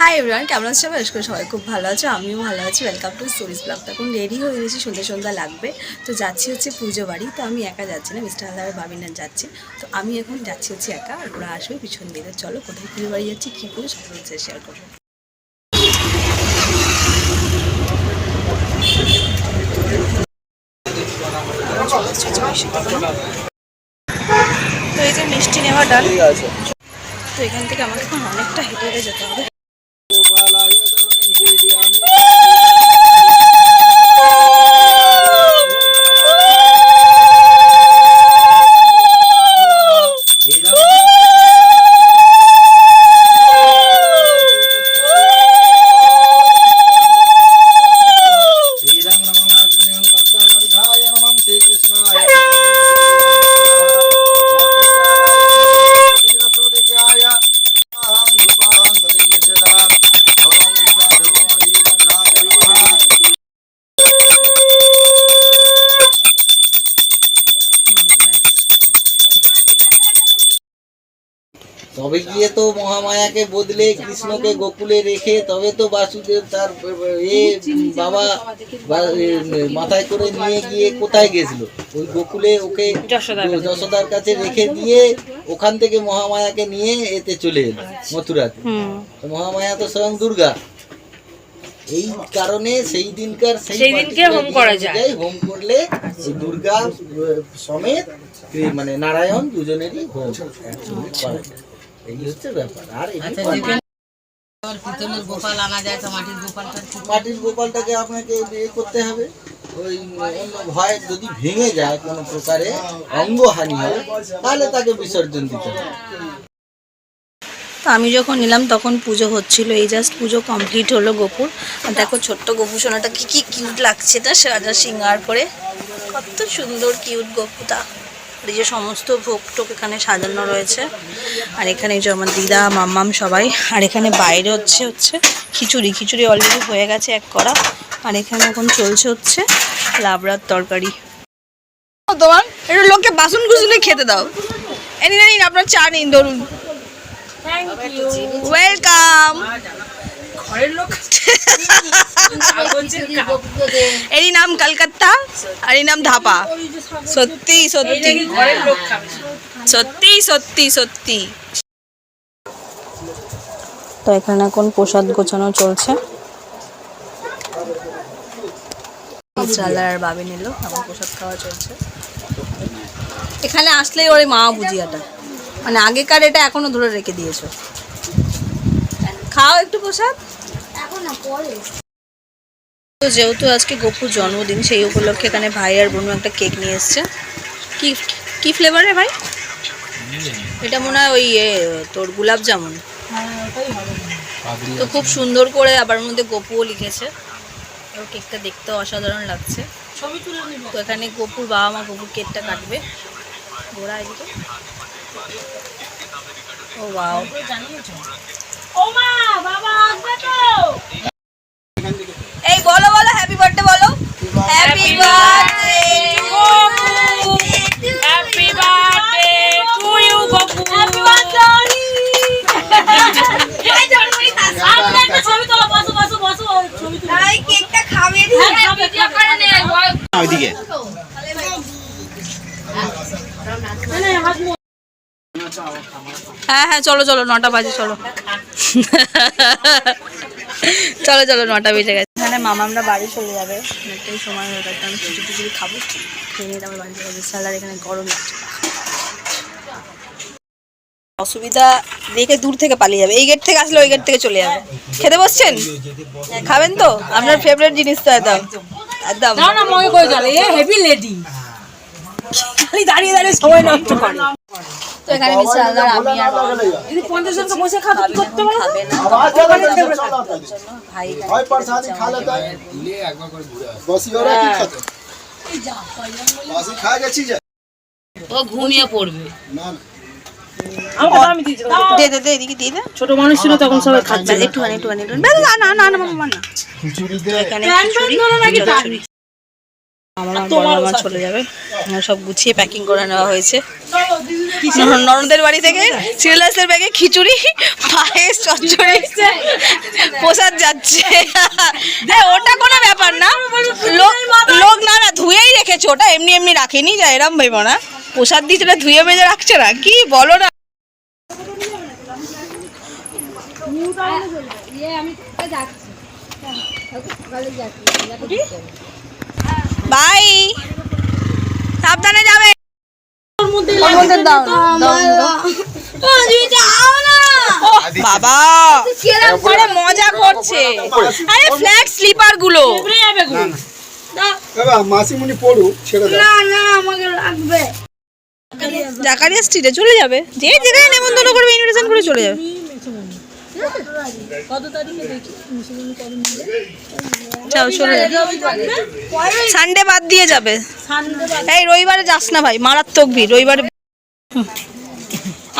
Hi everyone, কেমন আছে সবাই? আশা করি সবাই খুব ভালো আছে, আমিও ভালো আছি। Welcome to stories blog. এখন রেডি হয়ে গেছি, সন্ধ্যা সন্ধ্যা লাগবে, তো যাচ্ছি হচ্ছে পুজো বাড়ি। তো আমি একা যাচ্ছি না, মিস্টার হালদার বাবিনা যাচ্ছে। তো আমি এখন যাচ্ছি হচ্ছে একা, আর ওরা আসবে পিছন দিকে। চলো কোথায় পুজো বাড়ি যাচ্ছি, কী করে সব হচ্ছে শেয়ার করবো। তো এই যে মিষ্টি নেওয়া ডাল, তো এখান থেকে আমাকে এখন অনেকটা হেঁটে হেঁটে যেতে হবে। তবে গিয়ে তো মহামায়াকে বদলে কৃষ্ণকে গোকুলে রেখে তবে তো বাসুদেব তার বাবা মাথায় করে নিয়ে গিয়ে কোথায় গেছিল? ওই গোকুলে ওকে যশোদার কাছে রেখে দিয়ে ওখান থেকে মহামায়াকে নিয়ে এতে চলে এলো মথুরাতে। মহামায়া তো স্বয়ং দুর্গা, এই কারণে সেই দিনকার হোম করা যায়। হোম করলে দুর্গা সমেত মানে নারায়ণ দুজনেরই হোম করা যায়, এই হচ্ছে ব্যাপার। আর গোপাল আনা যায় তো মাটির গোপালটাকে আপনাকে বিয়ে করতে হবে। ওই অন্য ভয় যদি ভেঙে যায় কোনো প্রকারে অঙ্গহানি হয় তাহলে তাকে বিসর্জন দিতে হবে। তো আমি যখন নিলাম তখন পুজো হচ্ছিল, এই জাস্ট পুজো কমপ্লিট হলো গোপুর। আর দেখো ছোট্ট গোপু সোনাটা কি কিউট লাগছে, এটা সাজা সিঙ্গার করে, কত সুন্দর কিউট গোপুটা। এই যে সমস্ত ভোগ টোক এখানে সাজানো রয়েছে। আর এখানে যে আমার দিদা মাম্মাম সবাই। আর এখানে বাইরে হচ্ছে খিচুড়ি অলরেডি হয়ে গেছে এক করা। আর এখানে এখন চলছে হচ্ছে লাবড়ার তরকারি। তোমার একটু লোককে বাসন কুসুনে খেতে দাও। নিন আপনার চা নিন, ধরুন। ওয়েলকাম। এরই নাম কলকাতা আর এই নাম ধাপা। সত্যি সত্যি সত্যি সত্যি সত্যি। তো এখানে এখন প্রসাদ গোছানো চলছে। আর বাবি নিল, আমার প্রসাদ খাওয়া চলছে। এখানে আসলেই ওর মা ভুজিয়াটা, মানে আগেকার, এটা এখনো ধরে রেখে দিয়েছো। খাও একটু প্রসাদ। তো যেহেতু আজকে গপুর জন্মদিন, সেই উপলক্ষে এখানে ভাই আর বোনু একটা কেক নিয়ে এসছে। কি ফ্লেভারের ভাই? এটা মনে হয় ওই তোর গোলাপ জামুন। তো খুব সুন্দর করে আবার মধ্যে গপুও লিখেছে। কেকটা দেখতে অসাধারণ লাগছে। তো এখানে গপুর বাবা মা গপুর কেকটা কাটবে। ওরা এদিকে ও ওয়াও, এই বলো বলো হ্যাপি বার্থডে বলো। Happy birthday happy birthday to you Gopu. Happy birthday. এই জন্মদিন সামনে একটা ছবি তোলো, বসো বসো বসো, ছবি তোলো। এই কেকটা খাবে দি, ভিডিও করে নে ওইদিকে। হ্যাঁ হ্যাঁ চলো চলো, 9টা বাজে, চলো চলো চলো 9টা বেজে গেছে। এখানে মামা আমরা বাড়ি চলে যাবে, অনেকটাই সময় হয়ে গেছে। আমি খিচুড়ি খাবো, খেয়ে নিয়ে আমার বাড়ি চলে যাবে। স্যালার এখানে গরম লাগছে, অসুবিধা দেখে দূর থেকে পালিয়ে যাবে। এই গেট থেকে আসলে ওই গেট থেকে চলে যাবে। খেতে বসছেন? খাবেন তো? আপনার ফেভারিট জিনিস তো একদম একদম। না না মনে করে চলে, এ হেভি লেডি, খালি দাঁড়িয়ে দাঁড়িয়ে সময় নষ্ট করে। তো এখানে মিস্টার হালদার, আমি আর যদি 50 জনকে বসে খাবে কি করতে হবে? খাবে না ভাই ভাই প্রসাদি খালে তাই দিলে একবার করে ঘুরে আসে। বসি ওরা কি খেতে? এই যা বসি খায় গেছি যা, ও ঘুমিয়ে পড়বে। না না আমি দিই, দে দে দে, এদিকে দিয়ে দে। ছোট মানুষ ছিল তখন সবাই খাচ্ছে। একটুখানি না না না না মামা না। খিচুড়ি দে, এখানে খিচুড়ি। আমার বড় মামা চলে যাবে, আমার সব গুছিয়ে প্যাকিং করে নেওয়া হয়েছে। ননদের বাড়ি থেকে সিরিয়াসের ব্যাগে খিচুড়ি, পায়েস, চচ্চড়ি, প্রসাদ যাচ্ছে। ওটা কোনো ব্যাপার না, লোক না ধুয়েই রেখেছে, ওটা এমনি এমনি রাখেনি, যা এরম ভেবো না। প্রসাদ দিয়েছে ওটা ধুয়ে মেজে রাখছে না, কি বলো না। বাই, সাবধানে যাবে। বাবা মজা করছে, আরে ফ্ল্যাট স্লিপার গুলো মাসিমণি পড়ুক, ছেড়ে জাকারিয়া স্ট্রিটে চলে যাবে, যে যেখানে নেমন্তন্ন করবে ইনভিটেশন করে চলে যাবে। সানডে বাদ দিয়ে যাবে, এই রবিবারে যাস না ভাই, মারাত্মক ভিড় রবিবারে।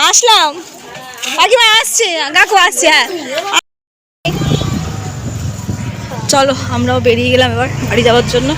আসলাম, কাকিমা আসছে, কাকু আসছে। হ্যাঁ চলো আমরাও বেরিয়ে গেলাম এবার বাড়ি যাওয়ার জন্য।